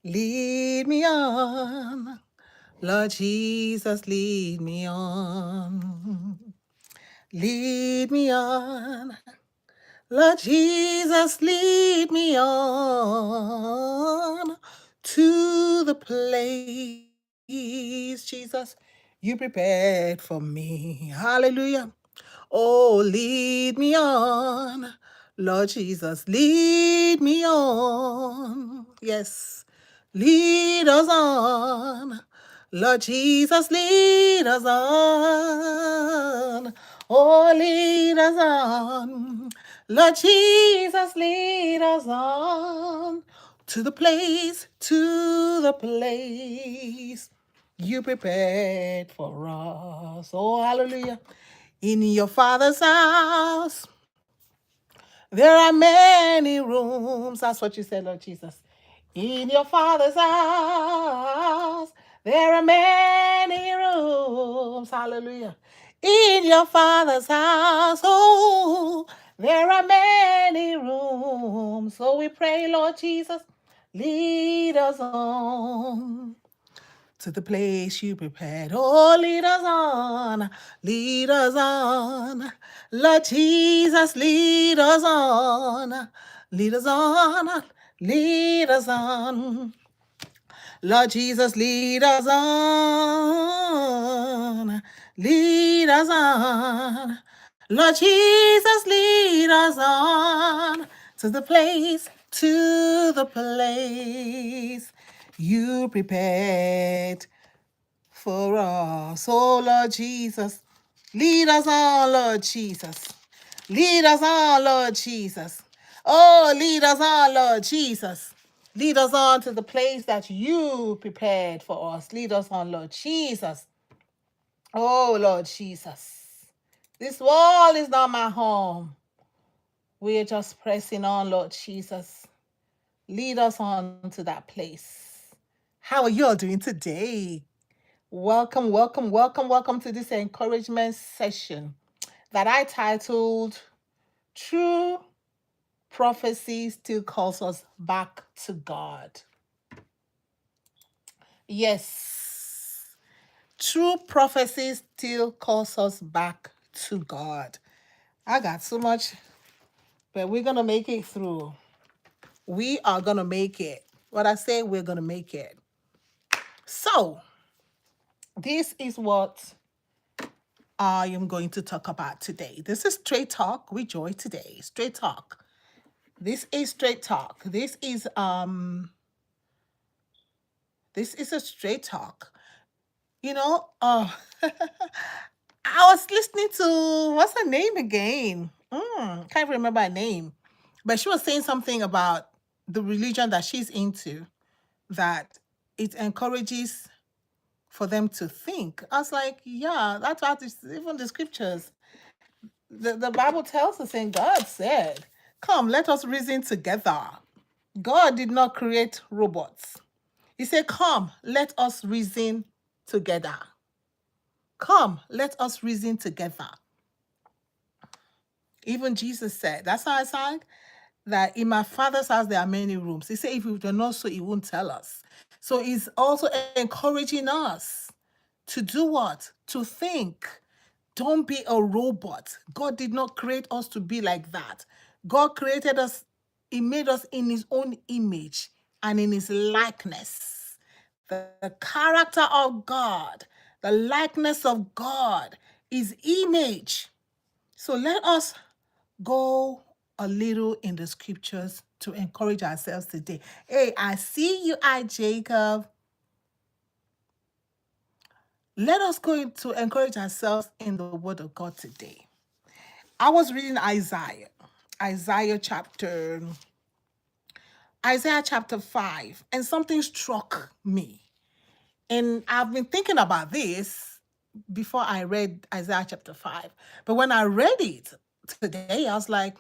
Lead me on. Lord Jesus, lead me on. Lead me on. Lord Jesus, lead me on to the place, Jesus, you prepared for me. Hallelujah. Oh, lead me on. Lord Jesus, lead me on. Yes, lead us on. Lord Jesus, lead us on. Oh, lead us on. Lord Jesus, lead us on to the place you prepared for us. Oh, hallelujah. In your Father's house, there are many rooms. That's what you said, Lord Jesus. In your Father's house, there are many rooms. Hallelujah. In your Father's house, oh, there are many rooms. So we pray, Lord Jesus, lead us on to the place you prepared. Oh, lead us on, lead us on. Lord Jesus, lead us on, lead us on, lead us on. Lord Jesus, lead us on, lead us on. Lord Jesus, lead us on to the place you prepared for us. Oh, Lord Jesus, lead us on, Lord Jesus. Lead us on, Lord Jesus. Oh, lead us on, Lord Jesus. Lead us on to the place that you prepared for us. Lead us on, Lord Jesus. Oh, Lord Jesus. This wall is not my home. We're just pressing on, Lord Jesus. Lead us on to that place. How are you all doing today? Welcome, welcome, welcome, welcome to this encouragement session that I titled True Prophecy Still Calls Us Back to God. Yes, true prophecy still calls us back to God. I got so much, but we're going to make it through. We are going to make it. What I say, we're going to make it. So, this is what I am going to talk about today. This is Straight Talk with Joy today. Straight Talk. This is Straight Talk. This is a straight talk. You know, I was listening to what's her name again? Can't remember her name. But she was saying something about the religion that she's into, that it encourages for them to think. I was like, yeah, that's what even the scriptures. The Bible tells us, and God said, come, let us reason together. God did not create robots. He said, come, let us reason together. Come, let us reason together. Even Jesus said, that's how I sang, that in my Father's house there are many rooms. He said, if we were not so, he won't tell us. So he's also encouraging us to do what? To think. Don't be a robot. God did not create us to be like that. God created us, he made us in his own image and in his likeness. The character of God, the likeness of God, his image. So let us go a little in the scriptures to encourage ourselves today. Hey, I see you, Jacob. Let us go to encourage ourselves in the word of God today. I was reading Isaiah chapter 5, and something struck me. And I've been thinking about this before I read Isaiah chapter 5. But when I read it today, I was like,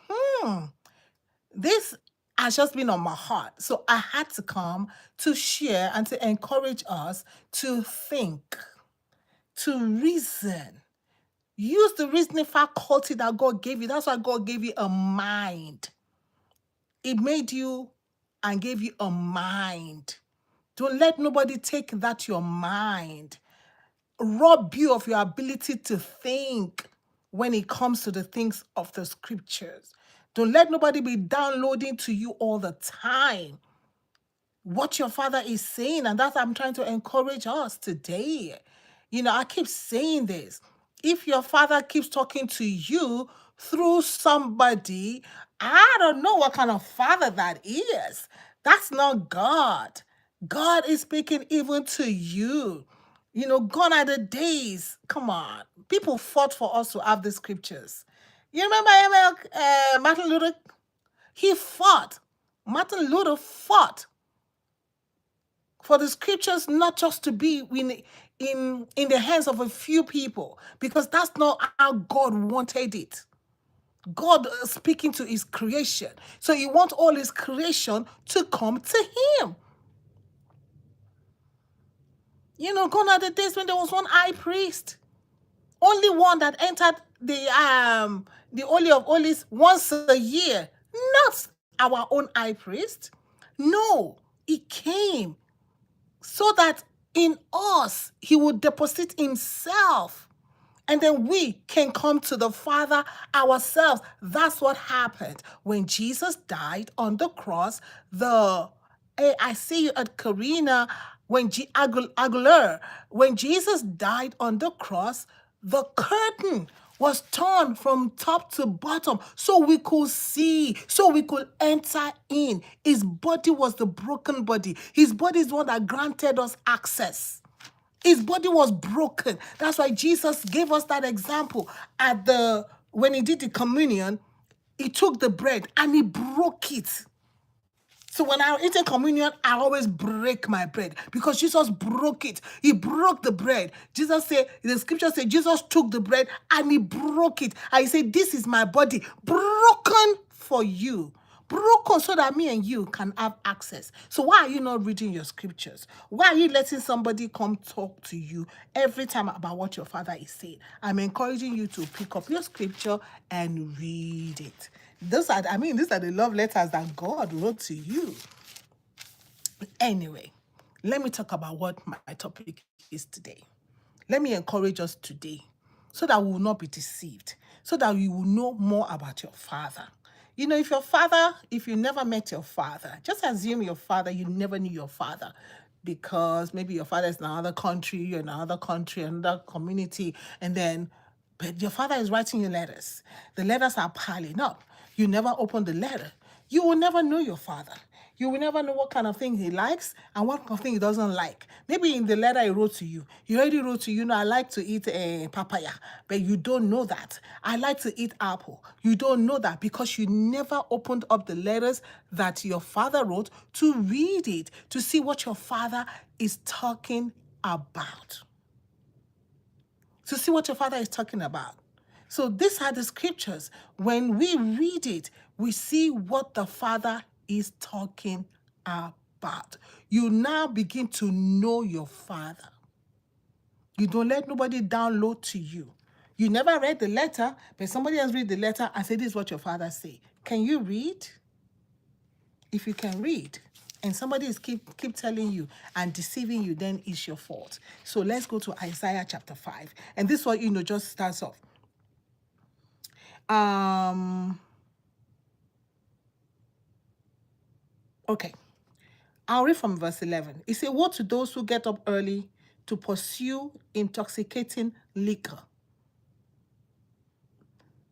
this has just been on my heart. So I had to come to share and to encourage us to think, to reason. Use the reasoning faculty that God gave you. That's why God gave you a mind. It made you and gave you a mind. Don't let nobody take that your mind, rob you of your ability to think when it comes to the things of the scriptures. Don't let nobody be downloading to you all the time what your father is saying. And that's I'm trying to encourage us today. I keep saying this. If your father keeps talking to you through somebody, I don't know what kind of father that is. That's not God. God is speaking even to you. Gone are the days. Come on. People fought for us to have the scriptures. You remember Martin Luther? He fought. Martin Luther fought for the scriptures not just to be in the hands of a few people, because that's not how God wanted it. God is speaking to his creation. So he wants all his creation to come to him. Gone are the days when there was one high priest, only one that entered the Holy of Holies once a year, not our own high priest. No, he came so that in us he would deposit himself, and then we can come to the Father ourselves. That's what happened when Jesus died on the cross. I see you at Karina, Aguilar. When Jesus died on the cross, the curtain was torn from top to bottom so we could see, so we could enter in. His body was the broken body. His body is the one that granted us access. His body was broken. That's why Jesus gave us that example when he did the communion. He took the bread and he broke it. So when I'm eating communion, I always break my bread because Jesus broke it. He broke the bread. The scripture says Jesus took the bread and he broke it. And he said, this is my body broken for you. Broken so that me and you can have access. So why are you not reading your scriptures? Why are you letting somebody come talk to you every time about what your father is saying? I'm encouraging you to pick up your scripture and read it. These are the love letters that God wrote to you. Anyway, let me talk about what my topic is today. Let me encourage us today so that we will not be deceived, so that we will know more about your father. If you never met your father, just assume you never knew your father, because maybe your father is in another country, you're in another country, another community, but your father is writing you letters. The letters are piling up. You never open the letter. You will never know your father. You will never know what kind of thing he likes and what kind of thing he doesn't like. Maybe in the letter he wrote to you, he already wrote to you, I like to eat papaya, but you don't know that. I like to eat apple. You don't know that because you never opened up the letters that your father wrote to read it, to see what your father is talking about. To see what your father is talking about. So these are the scriptures. When we read it, we see what the Father is talking about. You now begin to know your Father. You don't let nobody download to you. You never read the letter, but somebody else read the letter and say, this is what your father say. Can you read? If you can read, and somebody is keep telling you and deceiving you, then it's your fault. So let's go to Isaiah chapter 5. And this one, just starts off. Okay. I'll read from verse 11. It says, woe to those who get up early to pursue intoxicating liquor.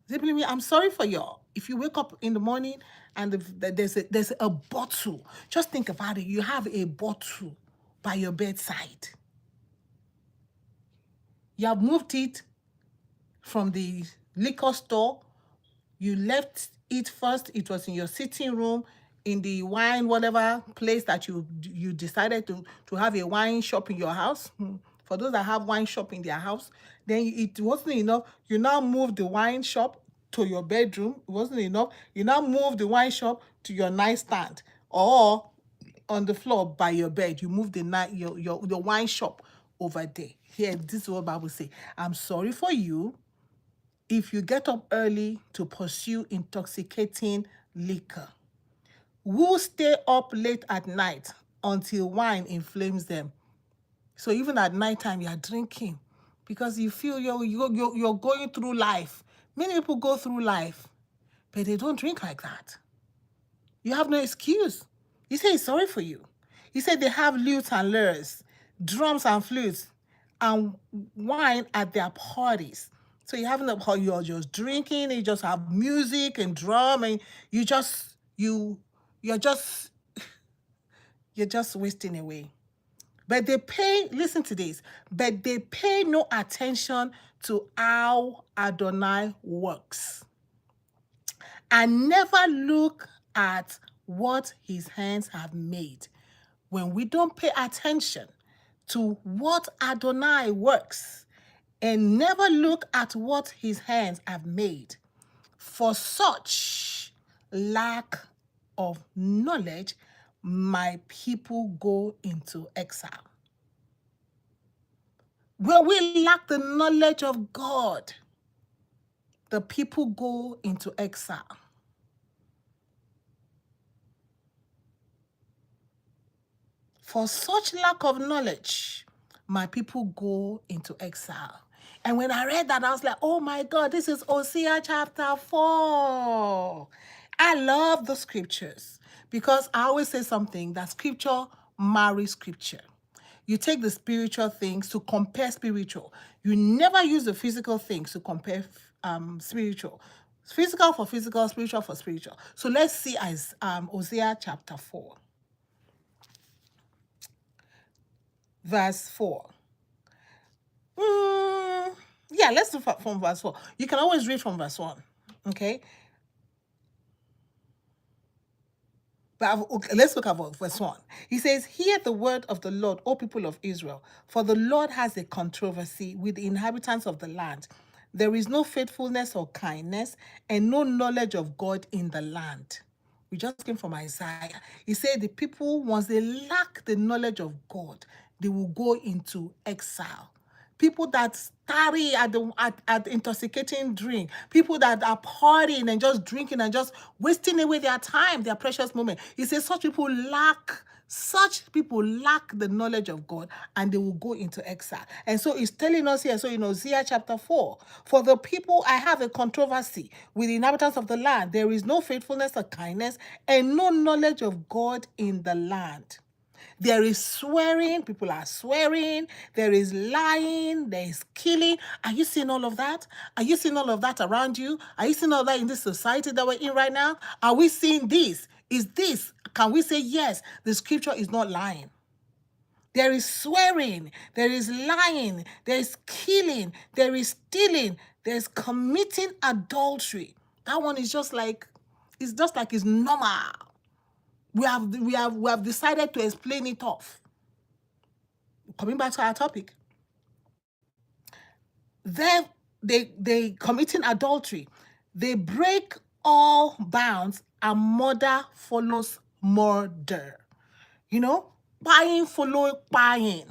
Simply, I'm sorry for y'all. If you wake up in the morning and there's a bottle, just think about it. You have a bottle by your bedside. You have moved it from the liquor store. You left it first. It was in your sitting room, in the wine, whatever place that you decided to have a wine shop in your house. For those that have wine shop in their house, then it wasn't enough. You now move the wine shop to your bedroom. It wasn't enough. You now move the wine shop to your nightstand, or on the floor by your bed. You move the wine shop over there. Here, this is what the Bible says. I'm sorry for you if you get up early to pursue intoxicating liquor. Who stay up late at night until wine inflames them. So even at nighttime, you are drinking because you feel you're going through life. Many people go through life, but they don't drink like that. You have no excuse. He said he's sorry for you. He said they have lutes and lyres, drums and flutes, and wine at their parties. So you're having a party, you're just drinking, you just have music and drum, and you're just wasting away. But they pay, listen to this, but they pay no attention to how Adonai works and never look at what his hands have made. When we don't pay attention to what Adonai works and never look at what his hands have made, for such lack of knowledge, my people go into exile. When we lack the knowledge of God, the people go into exile. For such lack of knowledge, my people go into exile. And when I read that, I was like, oh my God, this is Hosea chapter 4. I love the scriptures because I always say something that scripture marries scripture. You take the spiritual things to compare spiritual. You never use the physical things to compare spiritual. Physical for physical, spiritual for spiritual. So let's see as Hosea chapter 4. Verse 4. Yeah, let's do from verse 4. You can always read from verse 1. Okay? But let's look at verse 1. He says, hear the word of the Lord, O people of Israel, for the Lord has a controversy with the inhabitants of the land. There is no faithfulness or kindness and no knowledge of God in the land. We just came from Isaiah. He said the people, once they lack the knowledge of God, they will go into exile. People that tarry at the intoxicating drink, people that are partying and just drinking and just wasting away their time, their precious moment. He says such people lack the knowledge of God and they will go into exile. And so he's telling us here, so in Hosea chapter 4, for the people I have a controversy with the inhabitants of the land. There is no faithfulness or kindness and no knowledge of God in the land. There is swearing, people are swearing, there is lying, there is killing. Are you seeing all of that? Are you seeing all of that around you? Are you seeing all that in this society that we're in right now? Are we seeing this? Can we say yes, the scripture is not lying? There is swearing, there is lying, there is killing, there is stealing, there is committing adultery. That one is just like, it's normal. We have decided to explain it off. Coming back to our topic. They committing adultery. They break all bounds and murder follows murder. You know, buying follow buying.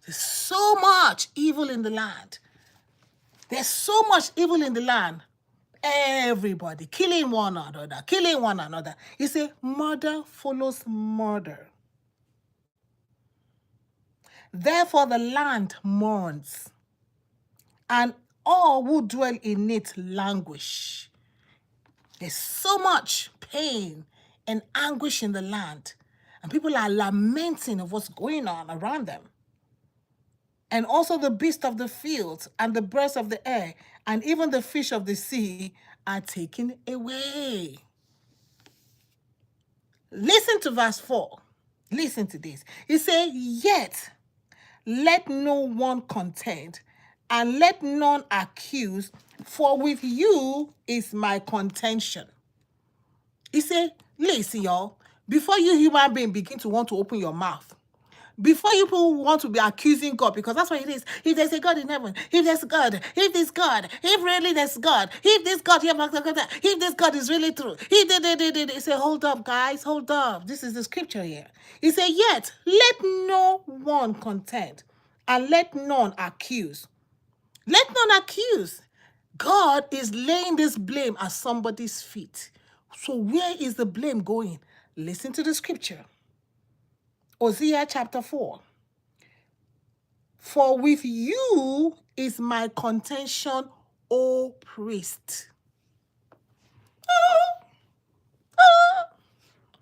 There's so much evil in the land. There's so much evil in the land. Everybody killing one another. You say murder follows murder. Therefore the land mourns, and all who dwell in it languish. There's so much pain and anguish in the land, and people are lamenting of what's going on around them. And also the beasts of the field and the birds of the air and even the fish of the sea are taken away. Listen to verse 4. Listen to this. He said, yet let no one contend and let none accuse, for with you is my contention. He said, listen, y'all, before you human being begin to want to open your mouth, before you people want to be accusing God, because that's what it is. If there's a God in heaven, if there's God, if this God, if really there's God, if this God, if this God is really true, he say, hold up, guys, hold up. This is the scripture here. He said, yet let no one contend and let none accuse. Let none accuse. God is laying this blame at somebody's feet. So where is the blame going? Listen to the scripture. Hosea chapter 4. For with you is my contention, O priest. Oh, oh,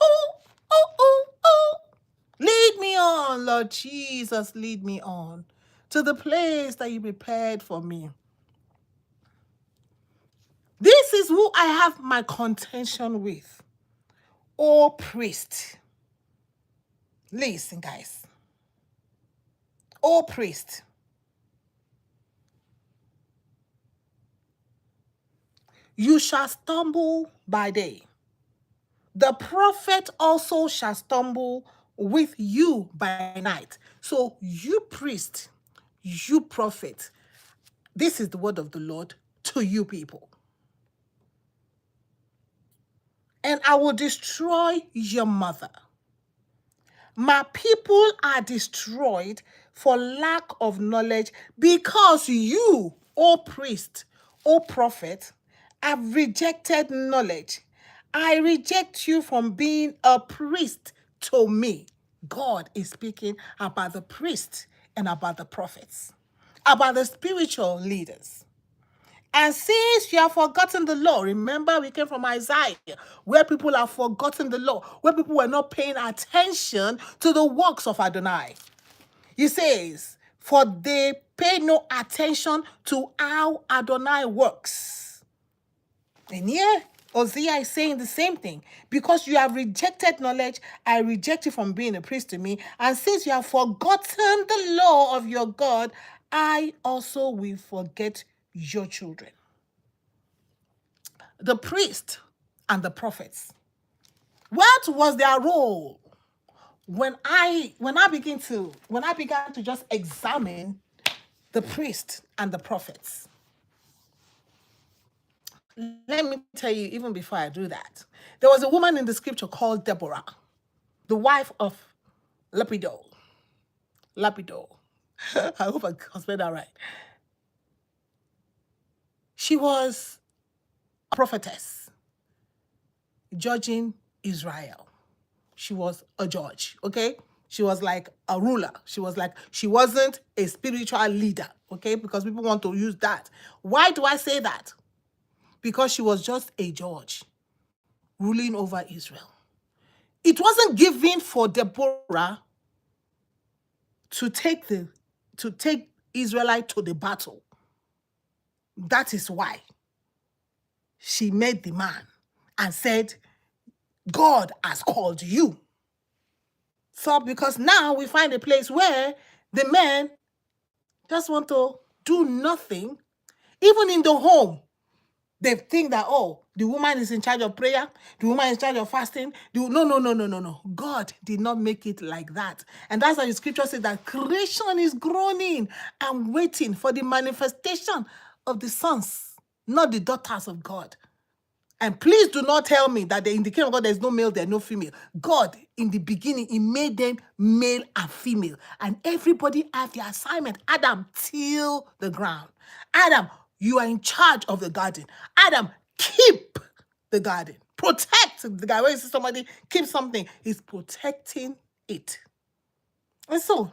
oh, oh, oh, oh. Lead me on, Lord Jesus, lead me on to the place that you prepared for me. This is who I have my contention with. O priest. Listen, guys. O priest. You shall stumble by day. The prophet also shall stumble with you by night. So you priest, you prophet, this is the word of the Lord to you people. And I will destroy your mother. My people are destroyed for lack of knowledge because you, O priest, O prophet, have rejected knowledge. I reject you from being a priest to me. God is speaking about the priests and about the prophets, about the spiritual leaders. And since you have forgotten the law, remember we came from Isaiah, where people have forgotten the law, where people were not paying attention to the works of Adonai. He says, for they pay no attention to how Adonai works. And here, Hosea is saying the same thing. Because you have rejected knowledge, I reject you from being a priest to me. And since you have forgotten the law of your God, I also will forget your children. The priest and the prophets. What was their role? When I began to just examine the priest and the prophets. Let me tell you, even before I do that, there was a woman in the scripture called Deborah, the wife of Lapido. I hope I spelled that right. She was a prophetess judging Israel. She was a judge, okay? She was like a ruler. She wasn't a spiritual leader, okay? Because people want to use that. Why do I say that? Because she was just a judge ruling over Israel. It wasn't given for Deborah to take Israelite to the battle. That is why she made the man and said, God has called you. So because now we find a place where the men just want to do nothing. Even in the home, they think that, oh, the woman is in charge of prayer, the woman is in charge of fasting. No. God did not make it like that. And that's why the scripture says that creation is groaning and waiting for the manifestation of the sons, not the daughters of God. And please do not tell me that in the kingdom of God, there's no male, there's no female. God, in the beginning, he made them male and female. And everybody had their assignment. Adam, till the ground. Adam, you are in charge of the garden. Adam, keep the garden. Protect the garden. When you see somebody keep something, he's protecting it. And so,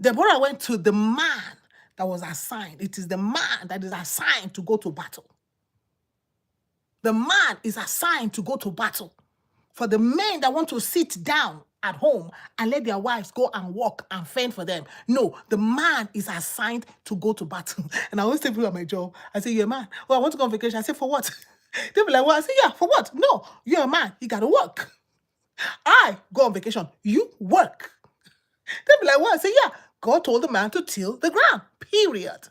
Deborah went to the man that was assigned. It is the man that is assigned to go to battle. The man is assigned to go to battle. For the men that want to sit down at home and let their wives go and work and fend for them. No, the man is assigned to go to battle. And I always tell people at my job, I say, you're a man. Well, I want to go on vacation. I say, for what? They'll be like, well, I say, yeah, for what? No, you're a man. You got to work. I go on vacation. You work. They'll be like, well, I say, yeah, God told the man to till the ground, period.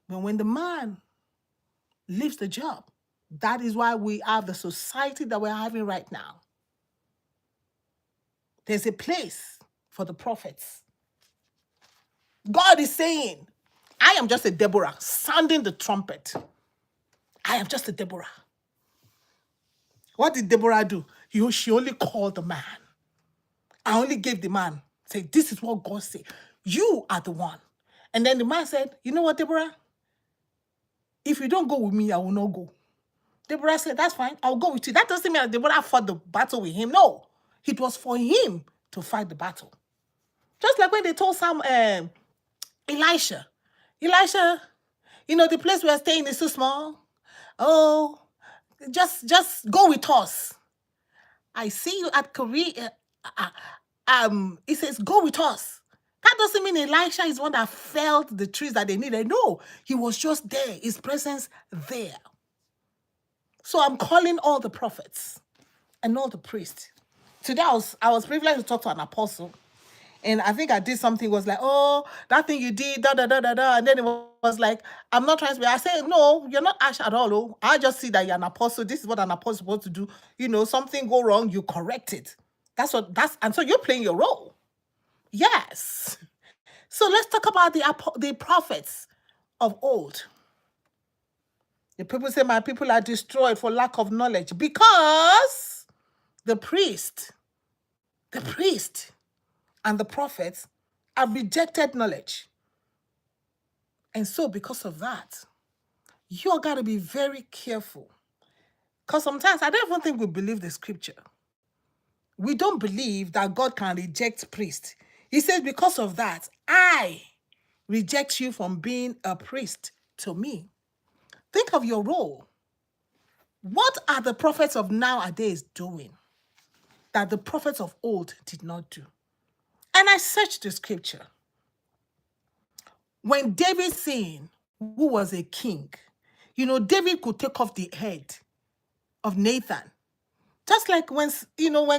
But when the man leaves the job, that is why we have the society that we're having right now. There's a place for the prophets. God is saying, I am just a Deborah sounding the trumpet. I am just a Deborah. What did Deborah do? She only called the man. I only gave the man, say, this is what God said. You are the one. And then the man said, you know what, Deborah? If you don't go with me, I will not go. Deborah said, that's fine. I'll go with you. That doesn't mean that Deborah fought the battle with him. No. It was for him to fight the battle. Just like when they told Elisha, the place we're staying is too small. Oh, just go with us. I see you at Korea. It says, go with us. That doesn't mean Elisha is one that felt the trees that they needed. No, he was just there. His presence there. So I'm calling all the prophets and all the priests. Today I was privileged to talk to an apostle. And I think I did something, was like, oh, that thing you did, da, da, da, da, da. And then it was like, I'm not trying to be. I said, no, you're not Ash at all. Oh. I just see that you're an apostle. This is what an apostle is supposed to do. Something go wrong, you correct it. And so you're playing your role. Yes. So let's talk about the prophets of old. The people say, my people are destroyed for lack of knowledge, because the priest and the prophets have rejected knowledge. And so because of that, you got to be very careful. Because sometimes I don't even think we believe the scripture. We don't believe that God can reject priests. He says, because of that, I reject you from being a priest to me. Think of your role. What are the prophets of nowadays doing that the prophets of old did not do? And I searched the scripture. When David sinned, who was a king, David could take off the head of Nathan. Just like when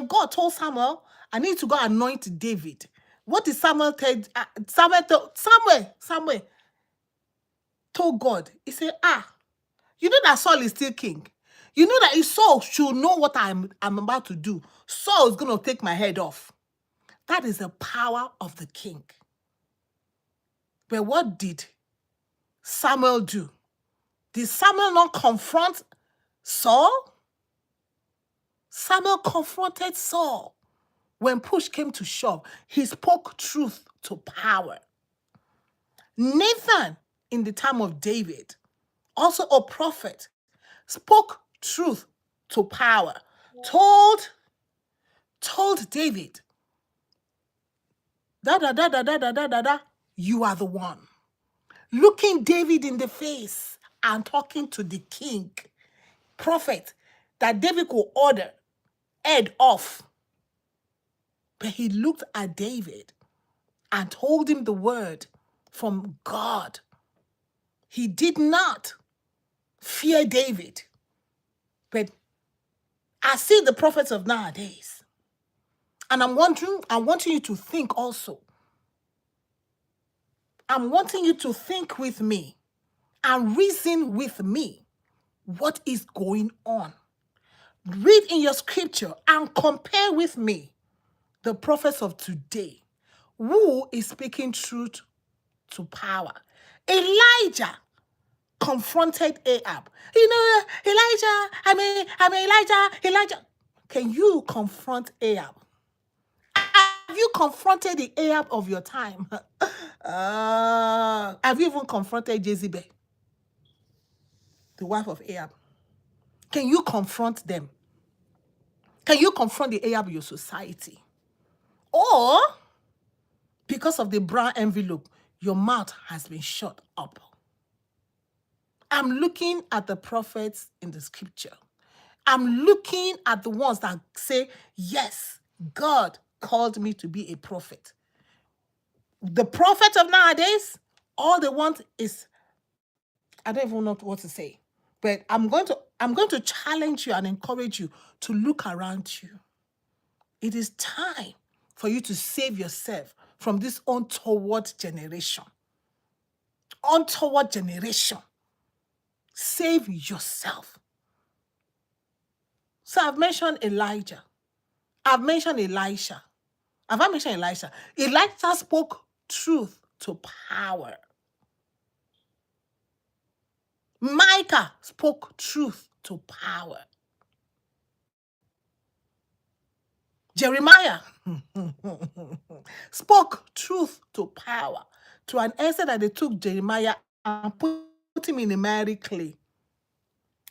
God told Samuel, I need to go anoint David. What did Samuel tell? Samuel told God. He said, you know that Saul is still king. You know that if Saul should know what I'm about to do, Saul is going to take my head off. That is the power of the king. But what did Samuel do? Did Samuel not confront Saul? Samuel confronted Saul. When push came to shove, he spoke truth to power. Nathan, in the time of David, also a prophet, spoke truth to power. Told David, you are the one. Looking David in the face and talking to the king, prophet, that David could order head off. But he looked at David and told him the word from God. He did not fear David. But I see the prophets of nowadays. And I'm wanting you to think also. I'm wanting you to think with me and reason with me what is going on. Read in your scripture and compare with me the prophets of today. Who is speaking truth to power? Elijah confronted Ahab. Elijah. Can you confront Ahab? Have you confronted the Ahab of your time? Have you even confronted Jezebel, the wife of Ahab? Can you confront them? Can you confront the Ahab of your society? Or, because of the brown envelope, your mouth has been shut up? I'm looking at the prophets in the scripture. I'm looking at the ones that say, yes, God called me to be a prophet. The prophets of nowadays, all they want is, I don't even know what to say, but I'm going to challenge you and encourage you to look around you. It is time for you to save yourself from this untoward generation. Untoward generation. Save yourself. So I've mentioned Elijah. I've mentioned Elisha. Have I mentioned Elisha? Elisha spoke truth to power. Micah spoke truth to power. Jeremiah spoke truth to power, to an extent that they took Jeremiah and put him in a miry clay.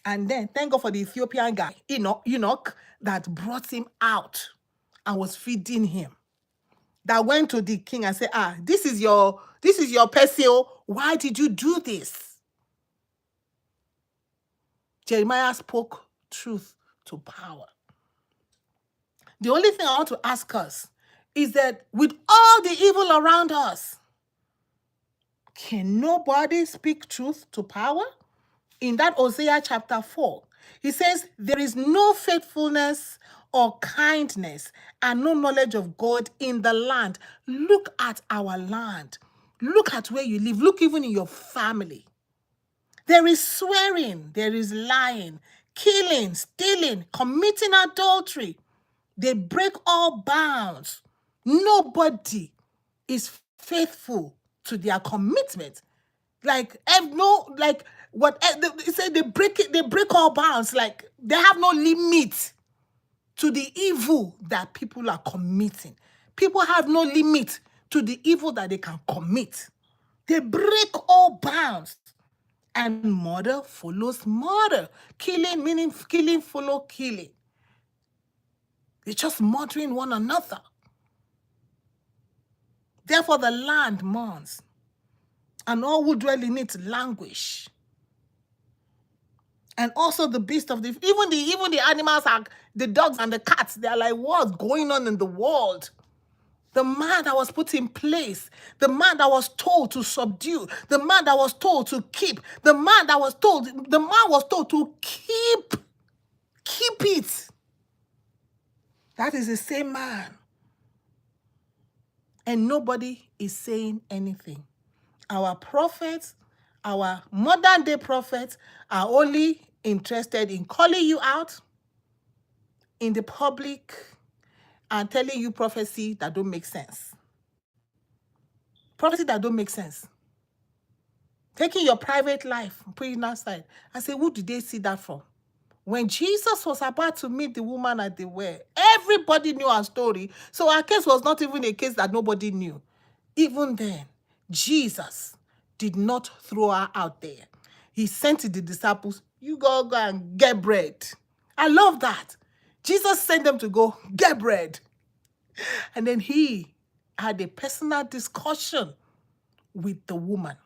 And then, thank God for the Ethiopian guy, Enoch, that brought him out and was feeding him, that went to the king and said, this is your person. Why did you do this? Jeremiah spoke truth to power. The only thing I want to ask us is that with all the evil around us, can nobody speak truth to power? In that Hosea chapter 4, he says, there is no faithfulness or kindness and no knowledge of God in the land. Look at our land. Look at where you live. Look even in your family. There is swearing, there is lying, killing, stealing, committing adultery. They break all bounds. Nobody is faithful to their commitment. Like what they say, they break all bounds. Like they have no limit to the evil that people are committing. People have no limit to the evil that they can commit. They break all bounds. And murder follows murder. Killing meaning killing follow killing. They're just murdering one another. Therefore, the land mourns, and all who dwell in it languish. And also the beast of the even the animals, are the dogs and the cats. They are like, what's going on in the world? The man that was put in place, the man that was told to subdue, the man that was told to keep, the man was told to keep it. That is the same man. And nobody is saying anything. Our prophets, our modern day prophets, are only interested in calling you out in the public and telling you prophecy that don't make sense. Prophecy that don't make sense. Taking your private life, putting it outside. I say, who did they see that from? When Jesus was about to meet the woman at the well, everybody knew her story. So our case was not even a case that nobody knew. Even then, Jesus did not throw her out there. He sent to the disciples, you go and get bread. I love that. Jesus sent them to go get bread. And then he had a personal discussion with the woman.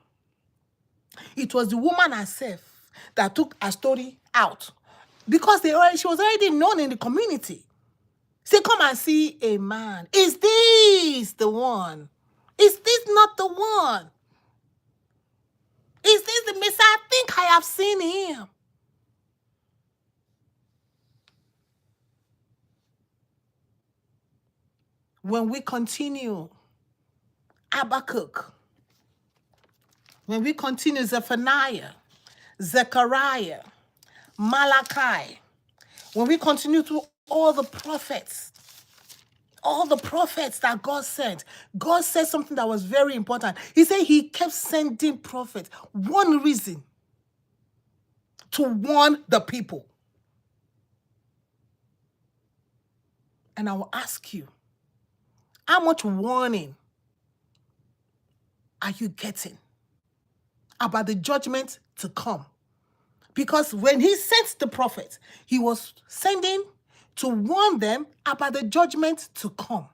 It was the woman herself that took her story out, because she was already known in the community. Say, come and see a man. Is this the one? Is this not the one? Is this the Messiah? I think I have seen him. When we continue Habakkuk, when we continue Zephaniah, Zechariah, Malachi, when we continue through all the prophets that God sent, God said something that was very important. He said he kept sending prophets. One reason: to warn the people. And I will ask you, how much warning are you getting about the judgment to come? Because when he sent the prophet, he was sending to warn them about the judgment to come.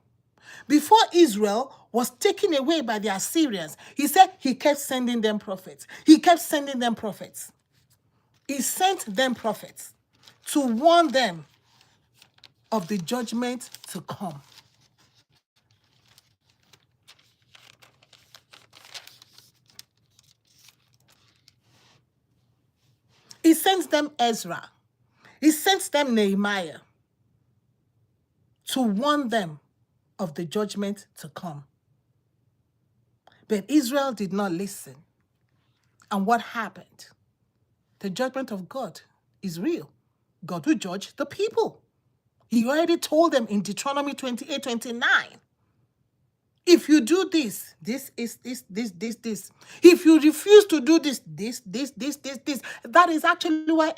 Before Israel was taken away by the Assyrians, he said he kept sending them prophets. He kept sending them prophets. He sent them prophets to warn them of the judgment to come. He sent them Ezra. He sent them Nehemiah to warn them of the judgment to come. But Israel did not listen. And what happened? The judgment of God is real. God will judge the people. He already told them in Deuteronomy 28:29. If you do this, this is this. If you refuse to do this. That is actually why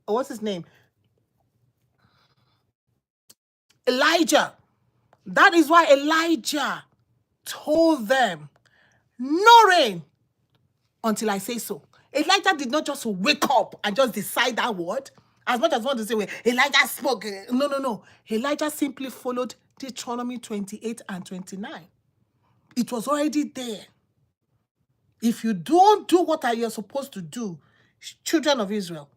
what's his name? Elijah. That is why Elijah told them, no rain until I say so. Elijah did not just wake up and just decide that word. As much as I want to say, well, Elijah spoke. No. Elijah simply followed Deuteronomy 28 and 29. It was already there. If you don't do what you're supposed to do, children of Israel,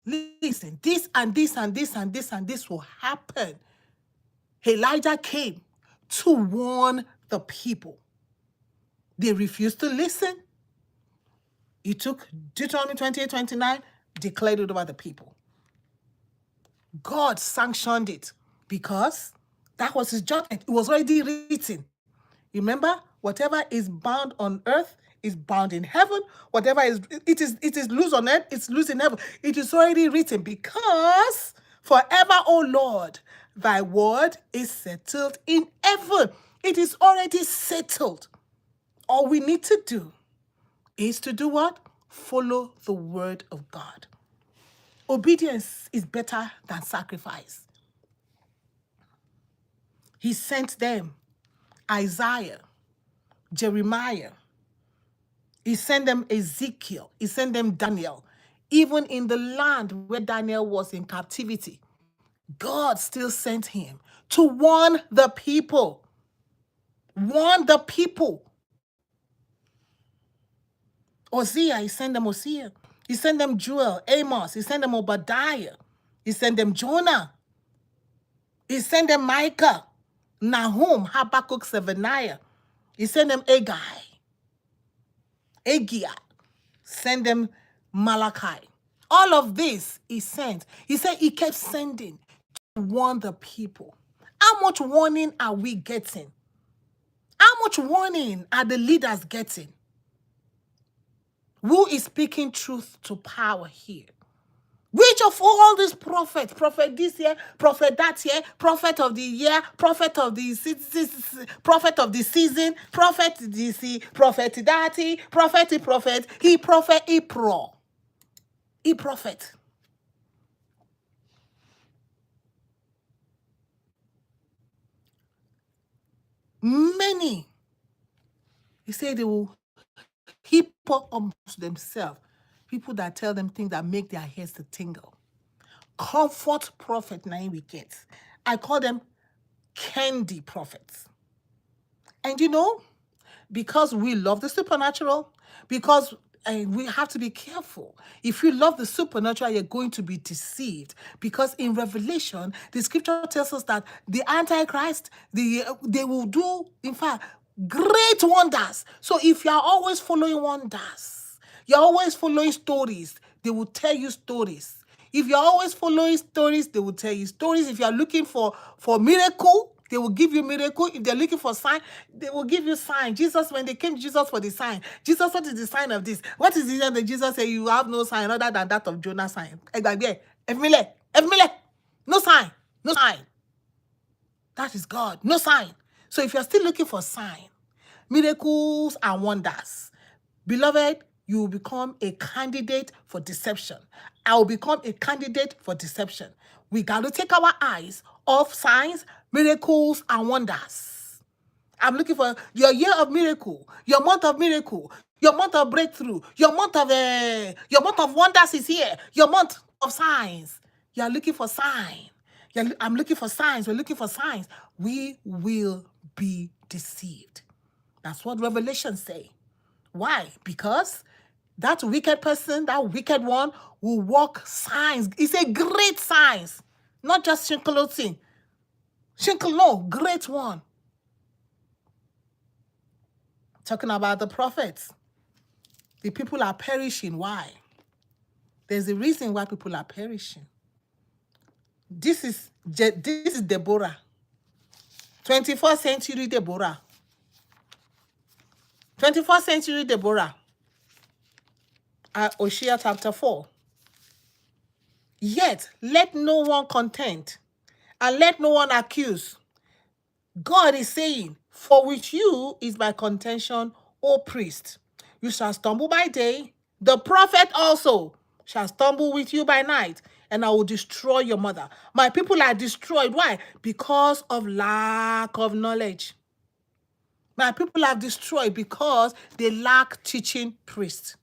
listen, this and this and this and this and this will happen. Elijah came to warn the people. They refused to listen. He took Deuteronomy 28, 29, declared it over the people. God sanctioned it because that was his judgment. It was already written. Remember, whatever is bound on earth is bound in heaven. Whatever is loose on earth, it's loose in heaven. It is already written, because forever, O Lord, thy word is settled in heaven. It is already settled. All we need to do is to do what? Follow the word of God. Obedience is better than sacrifice. He sent them Isaiah, Jeremiah. He sent them Ezekiel. He sent them Daniel. Even in the land where Daniel was in captivity, God still sent him to warn the people. Warn the people. Hosea, he sent them Hosea. He sent them Joel, Amos. He sent them Obadiah. He sent them Jonah. He sent them Micah, Nahum, Habakkuk, Zephaniah. He sent them Agai, send them Malachi. All of this he sent. He said he kept sending to warn the people. How much warning are we getting? How much warning are the leaders getting? Who is speaking truth to power here? Which of all these prophets, prophet this year, prophet that year, prophet of the year, prophet of the season, prophet this, prophet that, he prophet. Many, he said they will heap up amongst themselves people that tell them things that make their heads to tingle. Comfort prophet, nine we get. I call them candy prophets. And because we love the supernatural, because we have to be careful. If you love the supernatural, you're going to be deceived. Because in Revelation, the scripture tells us that the Antichrist, they will do, in fact, great wonders. So if you're always following wonders, you're always following stories, they will tell you stories. If you're always following stories, they will tell you stories. If you're looking for miracle, they will give you miracle. If they're looking for sign, they will give you sign. Jesus, when they came to Jesus for the sign, Jesus, what is the sign of this? What is the sign that Jesus said? You have no sign other than that of Jonah's sign. No sign. No sign. That is God. No sign. So if you're still looking for sign, miracles and wonders, beloved, you will become a candidate for deception. I will become a candidate for deception. We got to take our eyes off signs, miracles, and wonders. I'm looking for your year of miracle, your month of miracle, your month of breakthrough, your month of wonders is here, your month of signs. You're looking for signs. I'm looking for signs. We're looking for signs. We will be deceived. That's what Revelation say. Why? Because that wicked person, that wicked one, will walk signs. It's a great signs, not just thing. No, great one. Talking about the prophets. The people are perishing. Why? There's a reason why people are perishing. This is Deborah. 21st century Deborah. 21st century Deborah. Hosea chapter 4. Yet let no one contend, and let no one accuse. God is saying, for with you is my contention, O priest. You shall stumble by day. The prophet also shall stumble with you by night, and I will destroy your mother. My people are destroyed. Why? Because of lack of knowledge. My people are destroyed because they lack teaching priests.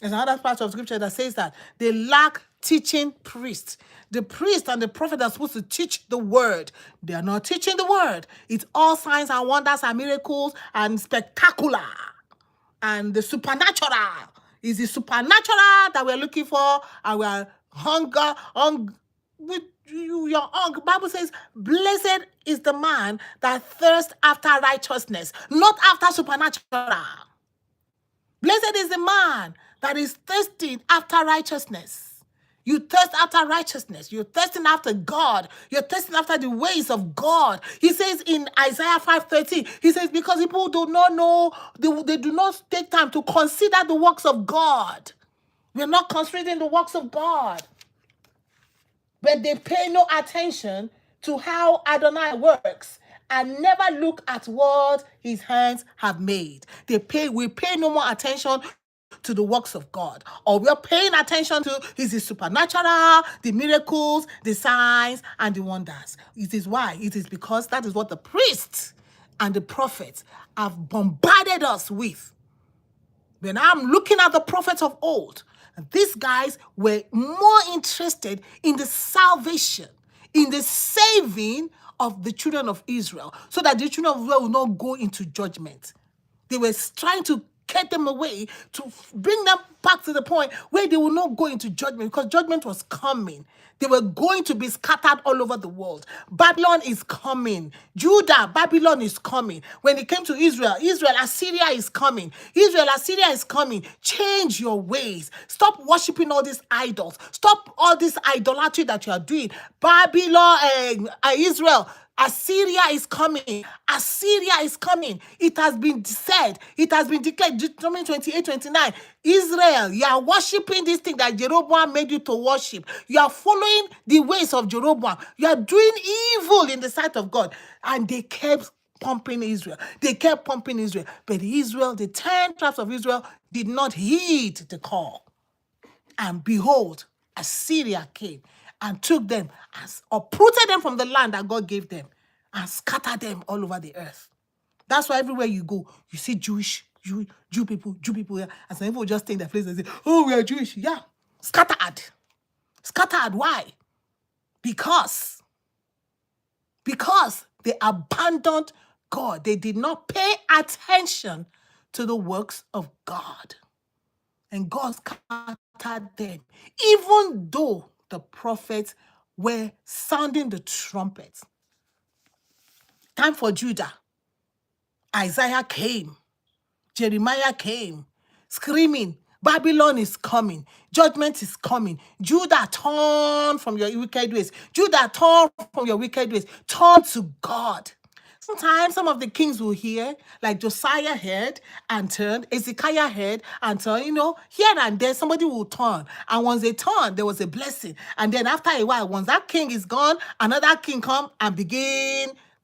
There's another part of scripture that says that they lack teaching priest. The priest and the prophet are supposed to teach the word. They are not teaching the word. It's all signs and wonders and miracles and spectacular. And the supernatural is the supernatural that we're looking for, and we're with your hunger. Bible says, blessed is the man that thirsts after righteousness, not after supernatural. Blessed is the man that is thirsting after righteousness. You thirst after righteousness. You're thirsting after God. You're thirsting after the ways of God. He says in Isaiah 5:13, he says, because people do not know, they do not take time to consider the works of God. We're not considering the works of God. But they pay no attention to how Adonai works and never look at what his hands have made. We pay no more attention to the works of God. Or we're paying attention to is the supernatural, the miracles, the signs, and the wonders. It is why? It is because that is what the priests and the prophets have bombarded us with. When I'm looking at the prophets of old, these guys were more interested in the salvation, in the saving of the children of Israel, so that the children of Israel will not go into judgment. They were trying to get them away, to bring them back to the point where they will not go into judgment, because judgment was coming. They were going to be scattered all over the world. Babylon is coming. Judah, Babylon is coming. When it came to Israel, Assyria is coming. Assyria is coming. Change your ways. Stop worshiping all these idols. Stop all this idolatry that you are doing. Babylon, Israel, Assyria is coming. Assyria is coming. It has been said. It has been declared. Deuteronomy 28:29. Israel, you are worshiping this thing that Jeroboam made you to worship. You are following the ways of Jeroboam. You are doing evil in the sight of God. And they kept pumping Israel. They kept pumping Israel. But Israel, the 10 tribes of Israel, did not heed the call. And behold, Assyria came and took them, and uprooted them from the land that God gave them, and scattered them all over the earth. That's why everywhere you go, you see Jew people, yeah. And some people just take their place and say, oh, we are Jewish. Yeah, scattered. Scattered, why? Because they abandoned God. They did not pay attention to the works of God. And God scattered them, even though the prophets were sounding the trumpet. Time for Judah. Isaiah came. Jeremiah came, screaming, Babylon is coming. Judgment is coming. Judah, turn from your wicked ways. Judah, turn from your wicked ways. Turn to God. Sometimes some of the kings will hear, like Josiah heard and turned, Ezekiah heard and turned, here and there somebody will turn. And once they turn, there was a blessing. And then after a while, once that king is gone, another king come and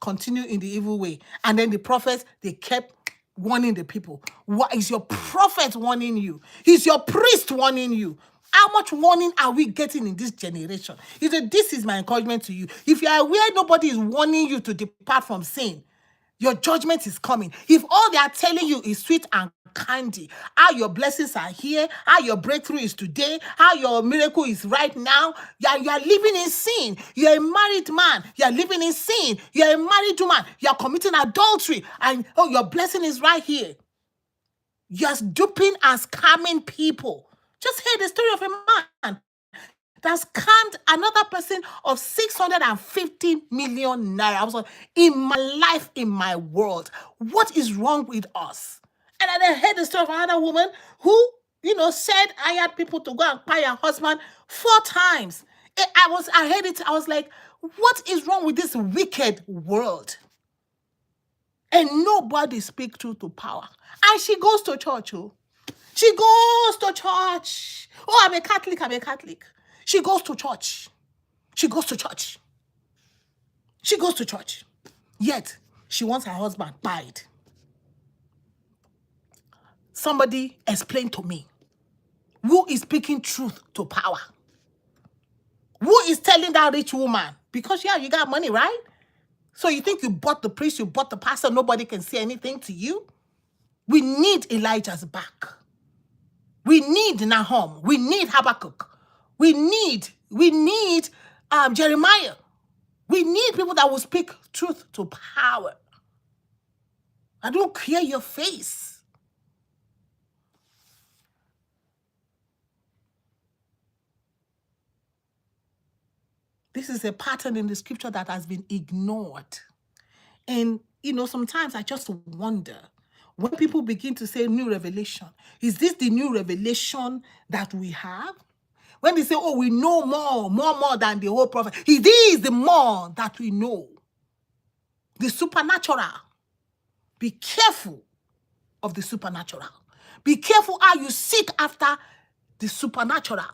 continue in the evil way. And then the prophets, they kept warning the people. What is your prophet warning you? Is your priest warning you? How much warning are we getting in this generation? This is my encouragement to you. If you are aware nobody is warning you to depart from sin, your judgment is coming. If all they are telling you is sweet and candy, how your blessings are here, how your breakthrough is today, how your miracle is right now, you are living in sin. You're a married man, you're living in sin. You're a married woman, you're committing adultery, and your blessing is right here. You're duping and scamming people. Just hear the story of a man that scammed another person of 650 million naira. I was like, in my life, in my world, what is wrong with us? And I heard the story of another woman who, said I had people to go and buy her husband 4 times. I heard it. I was like, what is wrong with this wicked world? And nobody speaks truth to power. And she goes to church. She goes to church. Oh, I'm a Catholic. She goes to church. She goes to church. Yet, she wants her husband died. Somebody explain to me, who is speaking truth to power? Who is telling that rich woman? Because, you got money, right? So you think you bought the priest, you bought the pastor, nobody can say anything to you? We need Elijah's back. We need Nahum. We need Habakkuk. We need Jeremiah. We need people that will speak truth to power. I don't care your face. This is a pattern in the scripture that has been ignored. And, sometimes I just wonder, when people begin to say new revelation, is this the new revelation that we have? When they say, oh, we know more than the whole prophet, it is the more that we know. The supernatural. Be careful of the supernatural. Be careful how you seek after the supernatural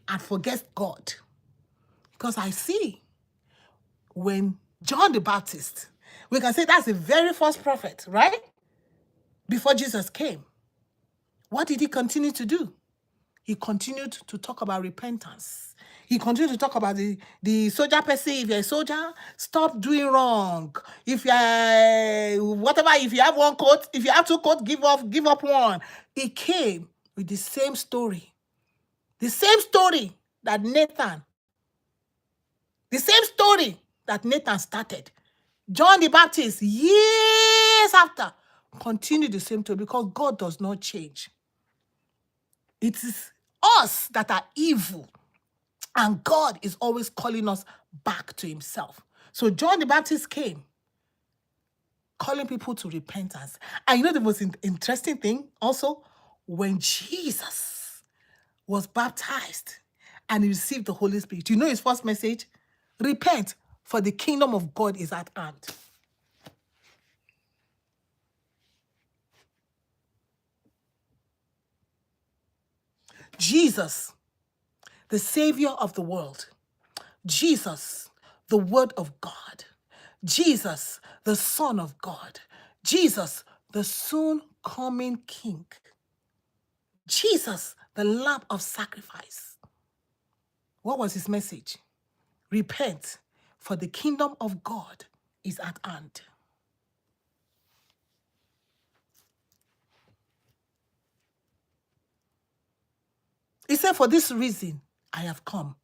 and forget God. Because I see when John the Baptist, we can say that's the very first prophet, right? Before Jesus came. What did he continue to do? He continued to talk about repentance. He continued to talk about the soldier per se. If you're a soldier, stop doing wrong. If if you have one coat, if you have two coats, give up one. He came with the same story. The same story that Nathan started. John the Baptist, years after, continued the same story because God does not change. It is us that are evil. And God is always calling us back to himself. So John the Baptist came, calling people to repentance. And the most interesting thing also, when Jesus was baptized and he received the Holy Spirit, his first message? Repent, for the kingdom of God is at hand. Jesus, the Savior of the world. Jesus, the Word of God. Jesus, the Son of God. Jesus, the soon coming King. Jesus, the Lamb of sacrifice. What was his message? Repent, for the kingdom of God is at hand. He said, for this reason, I have come.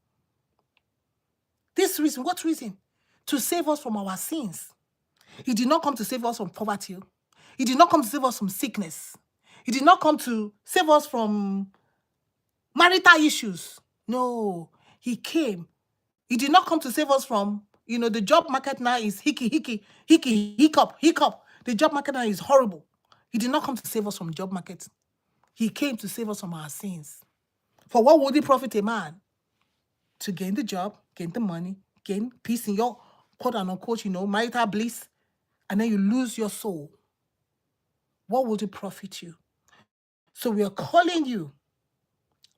This reason, what reason? To save us from our sins. He did not come to save us from poverty. He did not come to save us from sickness. He did not come to save us from marital issues. No, he came. He did not come to save us from, the job market now is hiccup. The job market now is horrible. He did not come to save us from job market. He came to save us from our sins. For what would it profit a man? To gain the job, gain the money, gain peace in your quote and unquote, marital bliss, and then you lose your soul. What would it profit you? So we are calling you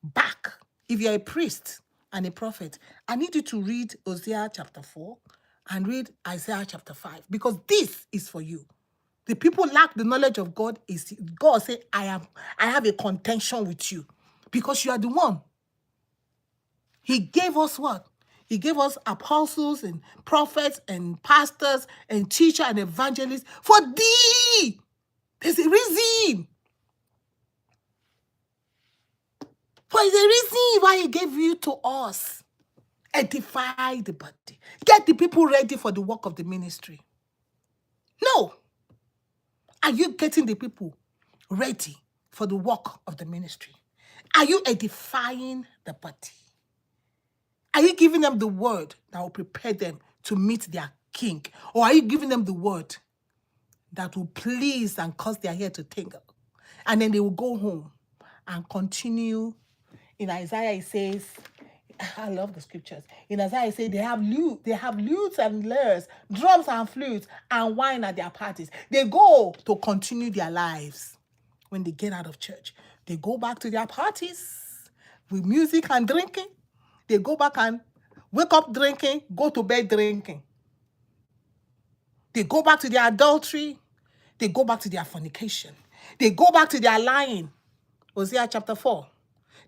back. If you're a priest and a prophet, I need you to read Hosea chapter 4 and read Isaiah chapter 5, because this is for you. The people lack the knowledge of God. God say, I have a contention with you, because you are the one. He gave us what? He gave us apostles and prophets and pastors and teachers and evangelists for thee. There's a reason. There's a reason why he gave you to us. Edify the body. Get the people ready for the work of the ministry. No. Are you getting the people ready for the work of the ministry? Are you edifying the body? Are you giving them the word that will prepare them to meet their king? Or are you giving them the word that will please and cause their hair to tingle? And then they will go home and continue. In Isaiah, it says, I love the scriptures. In Isaiah, it says they have lutes and lyres, drums and flutes, and wine at their parties. They go to continue their lives. When they get out of church, they go back to their parties with music and drinking. They go back and wake up drinking, go to bed drinking. They go back to their adultery. They go back to their fornication. They go back to their lying. Hosea chapter 4.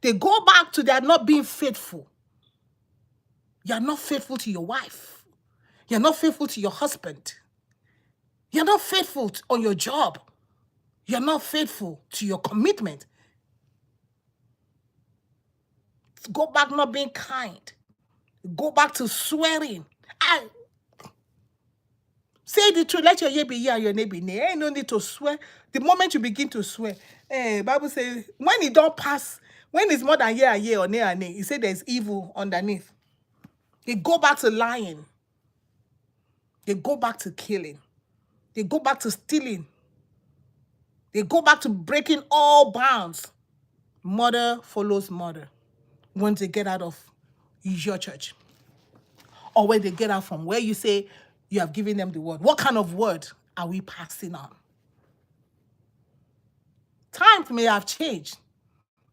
They go back to their not being faithful. You're not faithful to your wife. You're not faithful to your husband. You're not faithful on your job. You're not faithful to your commitment. Go back not being kind. Go back to swearing. Say the truth. Let your yea be yea and your nay be nay. Ain't no need to swear. The moment you begin to swear, Bible says when it don't pass, when it's more than yea and yea or nay and nay, it say there's evil underneath. They go back to lying. They go back to killing. They go back to stealing. They go back to breaking all bounds. Murder follows murder when they get out of your church. Or when they get out from where you say you have given them the word. What kind of word are we passing on? Times may have changed,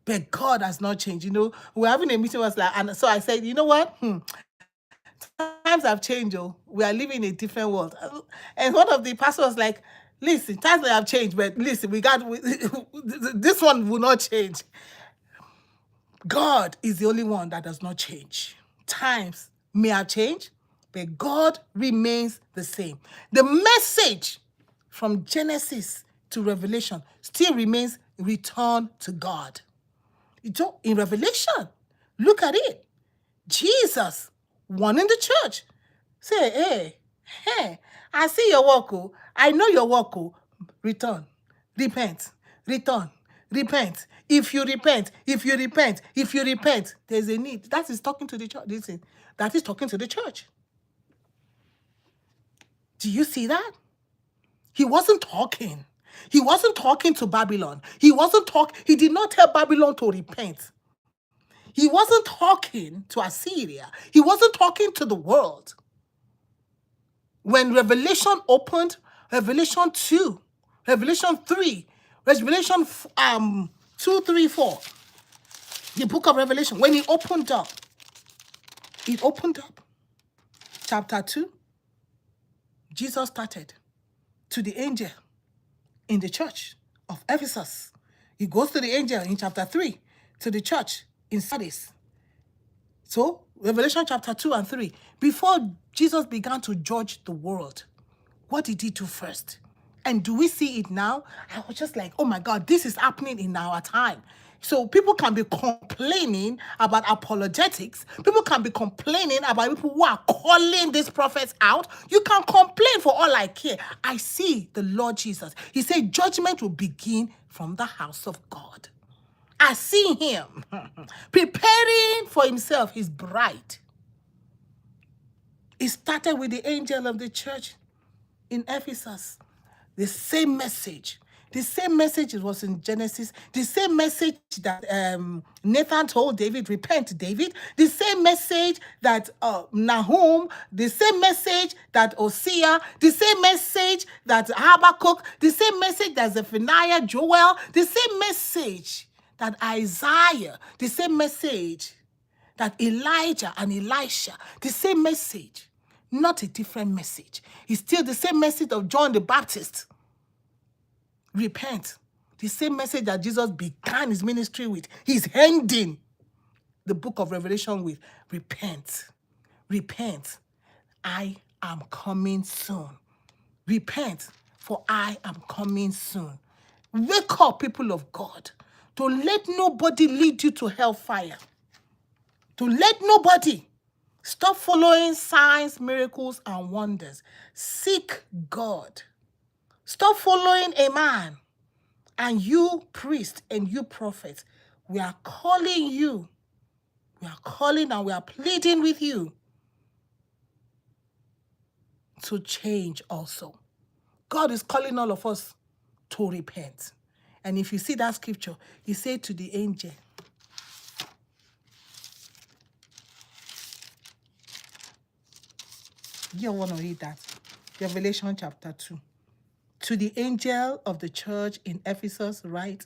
but God has not changed. You know, we're having a meeting, was like, and so I said, you know what? Times have changed, oh. We are living in a different world. And one of the pastors was like, listen, times may have changed, but listen, this one will not change. God is the only one that does not change. Times may have changed, but God remains the same. The message from Genesis to Revelation still remains return to God. In Revelation, look at it. Jesus won in the church. Say, hey, I see your work, oh. I know your work, oh. Return, repent, return, repent. If you repent, there's a need. That is talking to the church. Listen, that is talking to the church. Do you see that? He wasn't talking. He wasn't talking to Babylon. He did not tell Babylon to repent. He wasn't talking to Assyria. He wasn't talking to the world. When Revelation opened, Revelation 2, Revelation 3, Revelation 2, 3, 4, the book of Revelation, when it opened up, chapter 2, Jesus started to the angel in the church of Ephesus. He goes to the angel in chapter 3 to the church in Sardis. So, Revelation chapter 2 and 3, before Jesus began to judge the world, what did he do first? And do we see it now? I was just like, oh my God, this is happening in our time. So people can be complaining about apologetics. People can be complaining about people who are calling these prophets out. You can complain for all I care. I see the Lord Jesus. He said judgment will begin from the house of God. I see him preparing for himself his bride. It started with the angel of the church in Ephesus. The same message. The same message was in Genesis. The same message that Nathan told David, repent, David. The same message that Nahum, the same message that Hosea, the same message that Habakkuk, the same message that Zephaniah, Joel, the same message that Isaiah, the same message that Elijah and Elisha, the same message, not a different message. It's still the same message of John the Baptist. Repent. The same message that Jesus began his ministry with. He's ending the book of Revelation with repent. Repent. I am coming soon. Repent, for I am coming soon. Wake up, people of God. Don't let nobody lead you to hellfire. Don't let nobody. Stop following signs, miracles, and wonders. Seek God. Stop following a man. And you, priest, and you, prophet, we are calling you. We are calling and we are pleading with you to change also. God is calling all of us to repent. And if you see that scripture, he said to the angel, you want to read that? Revelation chapter 2. To the angel of the church in Ephesus write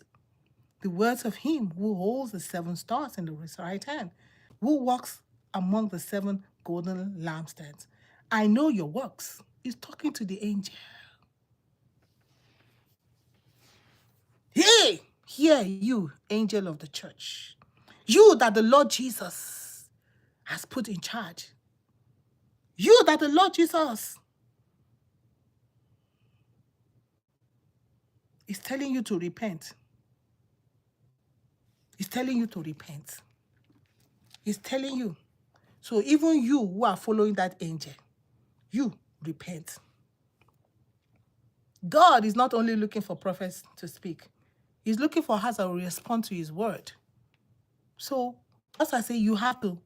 the words of him who holds the 7 stars in his right hand, who walks among the 7 golden lampstands. I know your works. He's talking to the angel. Hey, hear you, angel of the church. You that the Lord Jesus has put in charge. You that the Lord Jesus is telling you to repent. He's telling you to repent. He's telling you. So even you who are following that angel, you repent. God is not only looking for prophets to speak. He's looking for us that will respond to his word. So, as I say, you have to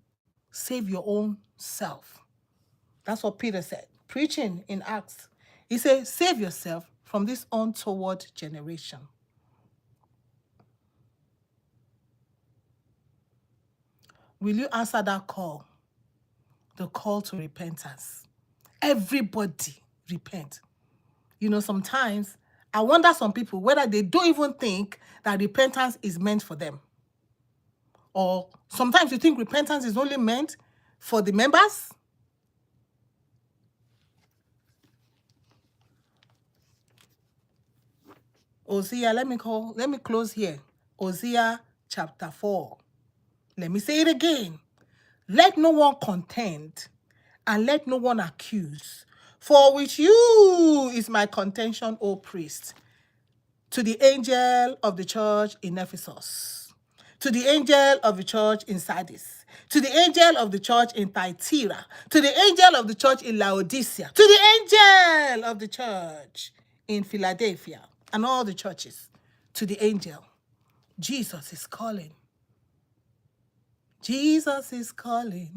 save your own self. That's what Peter said, preaching in Acts. He said, save yourself from this untoward generation. Will you answer that call? The call to repentance. Everybody repent. You know, sometimes I wonder some people whether they don't even think that repentance is meant for them. Or sometimes you think repentance is only meant for the members. Hosea, let me close here. Hosea chapter 4. Let me say it again. Let no one contend, and let no one accuse. For with you is my contention, O priest. To the angel of the church in Ephesus, to the angel of the church in Sardis, to the angel of the church in Thyatira, to the angel of the church in Laodicea, to the angel of the church in Philadelphia, and all the churches, to the angel. Jesus is calling. Jesus is calling.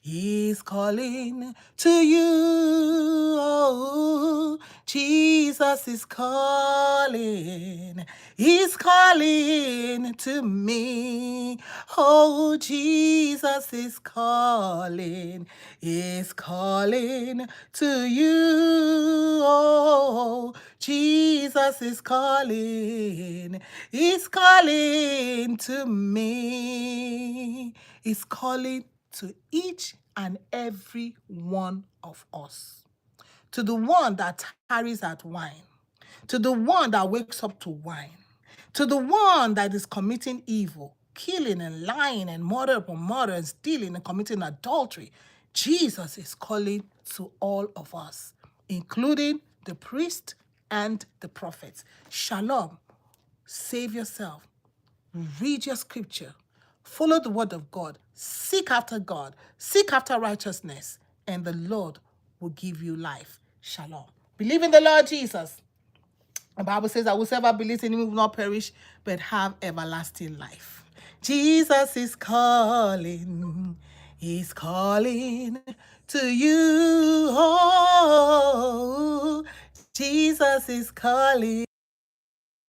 He's calling to you. Oh, Jesus is calling. He's calling to me. Oh, Jesus is calling. He's calling to you. Oh, Jesus is calling. He's calling to me. He's calling to each and every one of us. To the one that tarries at wine, to the one that wakes up to wine, to the one that is committing evil, killing and lying and murder upon murder and stealing and committing adultery. Jesus is calling to all of us, including the priest and the prophets. Shalom. Save yourself. Read your scripture. Follow the word of God. Seek after God. Seek after righteousness. And the Lord will give you life. Shalom. Believe in the Lord Jesus. The Bible says that whosoever believes in him will not perish, but have everlasting life. Jesus is calling. He's calling to you. Oh, Jesus is calling.